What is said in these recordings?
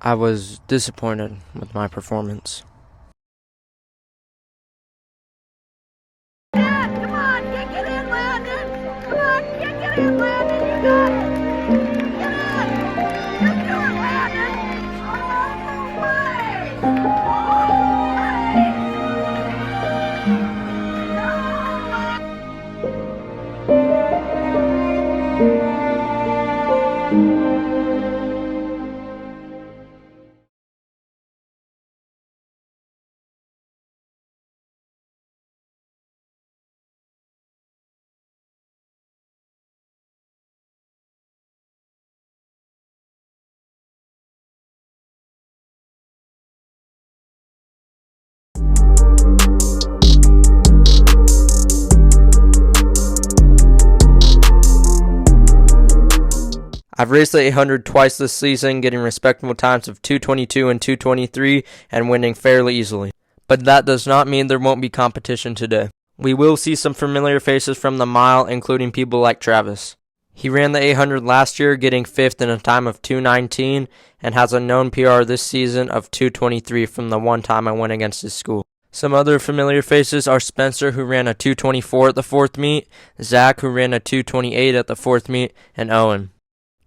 I was disappointed with my performance. Yeah, come on, kick it in, Landon. Come on, kick it in, Landon. You got it. Get up. Just do it, Landon. All the way. I've raced the 800 twice this season, getting respectable times of 2:22 and 2:23 and winning fairly easily. But that does not mean there won't be competition today. We will see some familiar faces from the mile, including people like Travis. He ran the 800 last year, getting 5th in a time of 2:19, and has a known PR this season of 2:23 from the one time I went against his school. Some other familiar faces are Spencer, who ran a 2:24 at the 4th meet, Zach, who ran a 2:28 at the 4th meet, and Owen.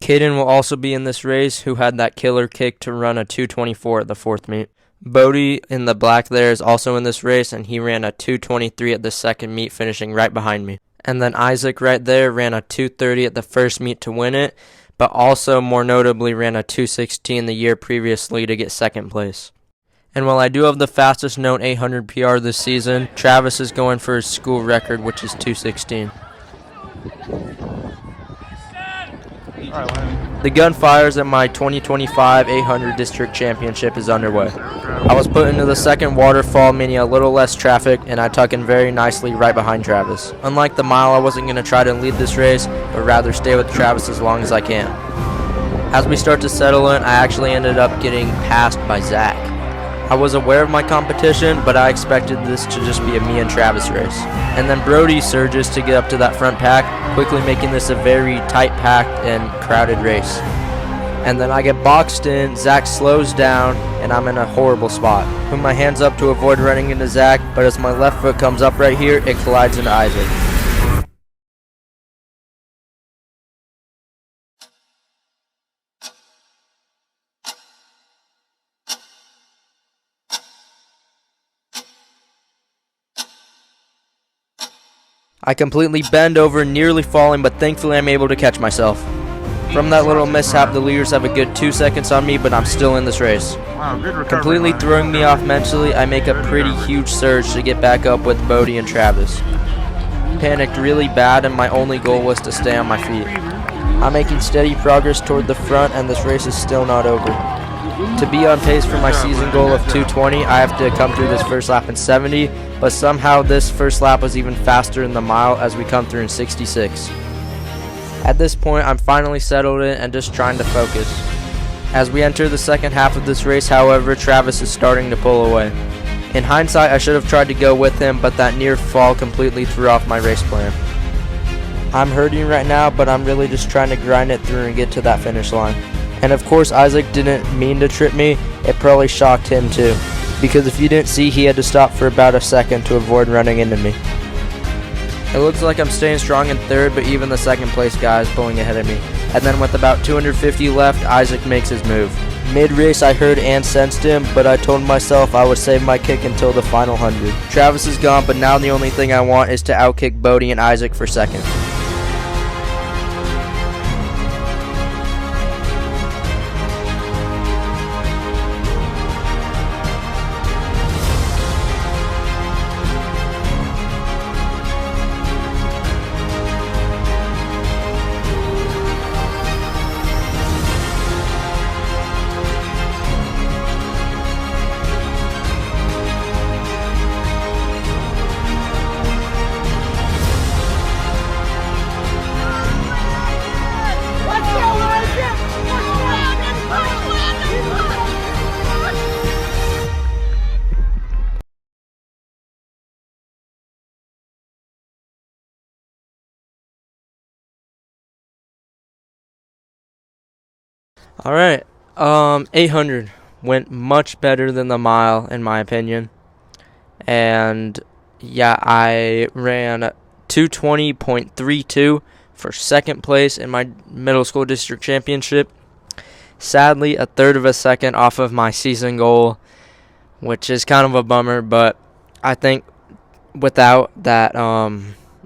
Caden will also be in this race, who had that killer kick to run a 2:24 at the 4th meet. Bodie in the black there is also in this race, and he ran a 2:23 at the 2nd meet, finishing right behind me. And then Isaac right there ran a 2:30 at the 1st meet to win it, but also more notably ran a 2:16 the year previously to get 2nd place. And while I do have the fastest known 800 PR this season, Travis is going for his school record, which is 2:16. The gun fires at my 2025 800 District Championship is underway. I was put into the second waterfall, meaning a little less traffic, and I tuck in very nicely right behind Travis. Unlike the mile, I wasn't going to try to lead this race, but rather stay with Travis as long as I can. As we start to settle in, I actually ended up getting passed by Zach. I was aware of my competition, but I expected this to just be a me and Travis race. And then Brody surges to get up to that front pack, quickly making this a very tight-packed and crowded race. And then I get boxed in, Zach slows down, and I'm in a horrible spot. Put my hands up to avoid running into Zach, but as my left foot comes up right here, it collides into Isaac. I completely bend over, nearly falling, but thankfully I'm able to catch myself. From that little mishap, the leaders have a good 2 seconds on me, but I'm still in this race. Completely throwing me off mentally, I make a pretty huge surge to get back up with Bodie and Travis. Panicked really bad, and my only goal was to stay on my feet. I'm making steady progress toward the front, and this race is still not over. To be on pace for my season goal of 2:20, I have to come through this first lap in 70, but somehow this first lap was even faster in the mile as we come through in 66. At this point, I'm finally settled in and just trying to focus. As we enter the second half of this race, however, Travis is starting to pull away. In hindsight, I should have tried to go with him, but that near fall completely threw off my race plan. I'm hurting right now, but I'm really just trying to grind it through and get to that finish line. And of course, Isaac didn't mean to trip me. It probably shocked him too, because if you didn't see, he had to stop for about a second to avoid running into me. It looks like I'm staying strong in third, but even the second place guy is pulling ahead of me. And then with about 250 left, Isaac makes his move. Mid-race, I heard and sensed him, but I told myself I would save my kick until the final 100. Travis is gone, but now the only thing I want is to outkick Bodie and Isaac for second. Alright, 800 went much better than the mile, in my opinion. And yeah, I ran 220.32 for second place in my middle school district championship. Sadly, a third of a second off of my season goal, which is kind of a bummer, but I think without that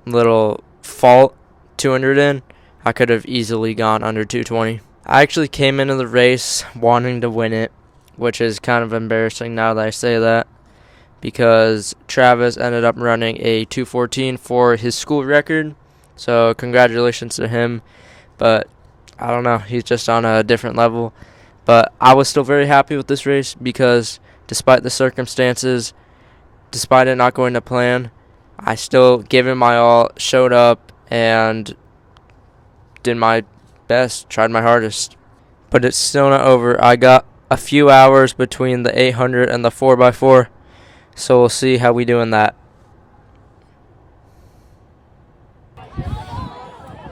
little fault 200 in, I could have easily gone under 220. I actually came into the race wanting to win it, which is kind of embarrassing now that I say that, because Travis ended up running a 2:14 for his school record. So congratulations to him. But I don't know, he's just on a different level. But I was still very happy with this race because despite the circumstances, despite it not going to plan, I still gave it my all, showed up, and did my best, tried my hardest. But it's still not over. I got a few hours between the 800 and the 4x4, so we'll see how we do in that.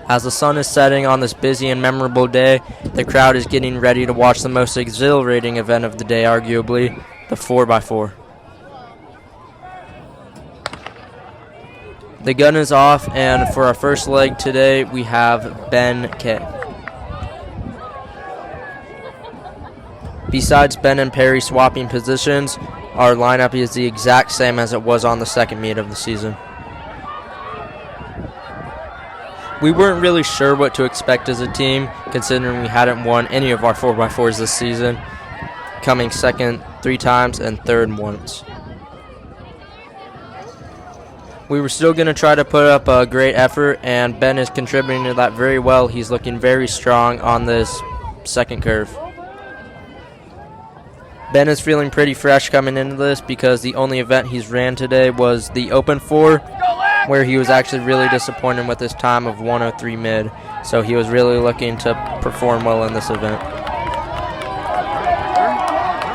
As the sun is setting on this busy and memorable day, the crowd is getting ready to watch the most exhilarating event of the day, arguably, the 4x4. The gun is off, and for our first leg today, we have Ben K. Besides Ben and Perry swapping positions, our lineup is the exact same as it was on the second meet of the season. We weren't really sure what to expect as a team, considering we hadn't won any of our 4x4s this season, coming second 3 times and third once. We were still going to try to put up a great effort, and Ben is contributing to that very well. He's looking very strong on this second curve. Ben is feeling pretty fresh coming into this because the only event he's ran today was the Open 4, where he was actually really disappointed with his time of 103 mid. So he was really looking to perform well in this event.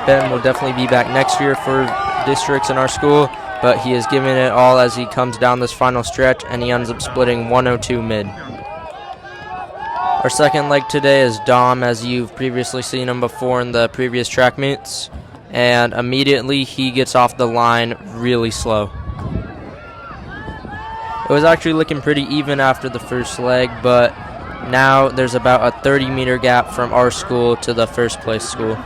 Ben will definitely be back next year for districts in our school, but he is giving it all as he comes down this final stretch, and he ends up splitting 102 mid. Our second leg today is Dom, as you've previously seen him before in the previous track meets, and immediately he gets off the line really slow. It was actually looking pretty even after the first leg, but now there's about a 30-meter gap from our school to the first place school.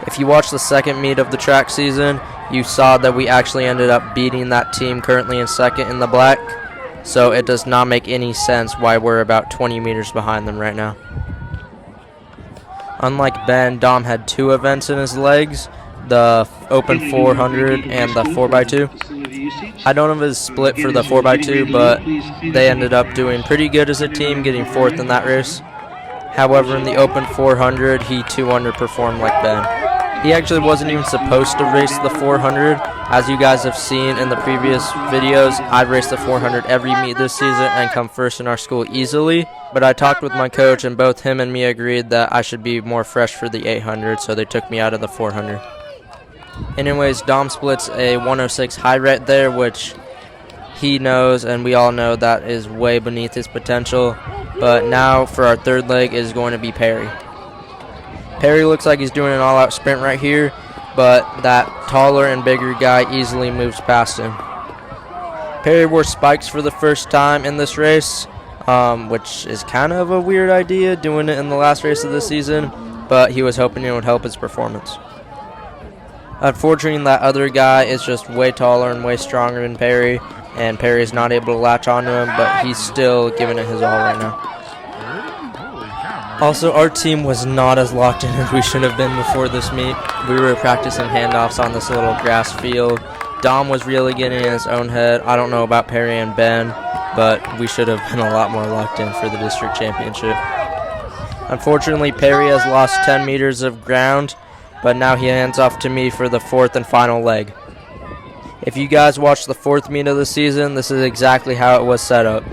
If you watched the second meet of the track season, you saw that we actually ended up beating that team currently in second in the black, so it does not make any sense why we're about 20 meters behind them right now. Unlike Ben, Dom had 2 events in his legs, the Open 400 and the 4x2. I don't have his split for the 4x2, but they ended up doing pretty good as a team, getting 4th in that race. However, in the Open 400, he 2 underperformed like Ben. He actually wasn't even supposed to race the 400. As you guys have seen in the previous videos, I've raced the 400 every meet this season and come first in our school easily. But I talked with my coach, and both him and me agreed that I should be more fresh for the 800, so they took me out of the 400. Anyways, Dom splits a 106 high right there, which he knows, and we all know that is way beneath his potential. But now for our third leg is going to be Perry. Perry looks like he's doing an all-out sprint right here, but that taller and bigger guy easily moves past him. Perry wore spikes for the first time in this race, which is kind of a weird idea, doing it in the last race of the season, but he was hoping it would help his performance. Unfortunately, that other guy is just way taller and way stronger than Perry, and Perry is not able to latch onto him, but he's still giving it his all right now. Also, our team was not as locked in as we should have been before this meet. We were practicing handoffs on this little grass field. Dom was really getting in his own head. I don't know about Perry and Ben, but we should have been a lot more locked in for the district championship. Unfortunately, Perry has lost 10 meters of ground, but now he hands off to me for the 4th and final leg. If you guys watched the 4th meet of the season, this is exactly how it was set up.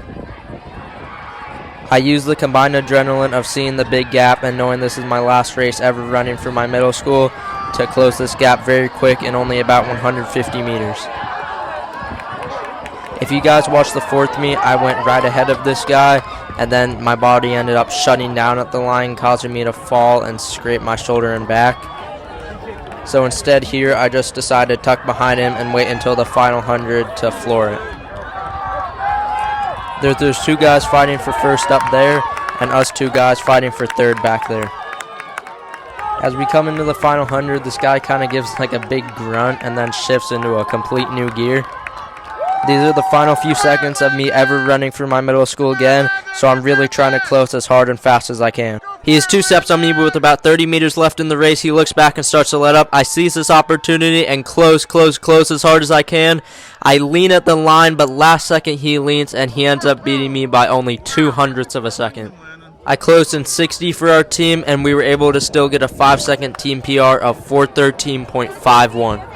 I used the combined adrenaline of seeing the big gap and knowing this is my last race ever running for my middle school to close this gap very quick in only about 150 meters. If you guys watched the 4th meet, I went right ahead of this guy, and then my body ended up shutting down at the line, causing me to fall and scrape my shoulder and back. So instead here, I just decided to tuck behind him and wait until the final 100 to floor it. There's 2 guys fighting for first up there, and us 2 guys fighting for third back there. As we come into the final 100, this guy kind of gives like a big grunt and then shifts into a complete new gear. These are the final few seconds of me ever running for my middle school again, so I'm really trying to close as hard and fast as I can. He is 2 steps on me, but with about 30 meters left in the race, he looks back and starts to let up. I seize this opportunity and close as hard as I can. I lean at the line, but last second he leans, and he ends up beating me by only 0.02 of a second. I closed in 60 for our team, and we were able to still get a 5-second team PR of 4:13.51.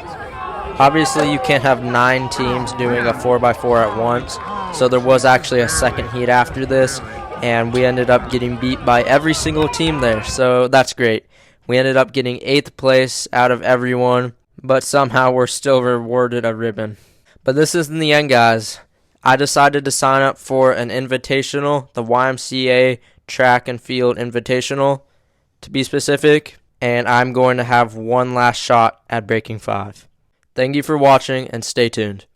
Obviously, you can't have 9 teams doing a 4x4 at once, so there was actually a second heat after this, and we ended up getting beat by every single team there, so that's great. We ended up getting 8th place out of everyone, but somehow we're still rewarded a ribbon. But this isn't the end, guys. I decided to sign up for an invitational, the YMCA Track and Field Invitational, to be specific, and I'm going to have one last shot at breaking 5. Thank you for watching, and stay tuned.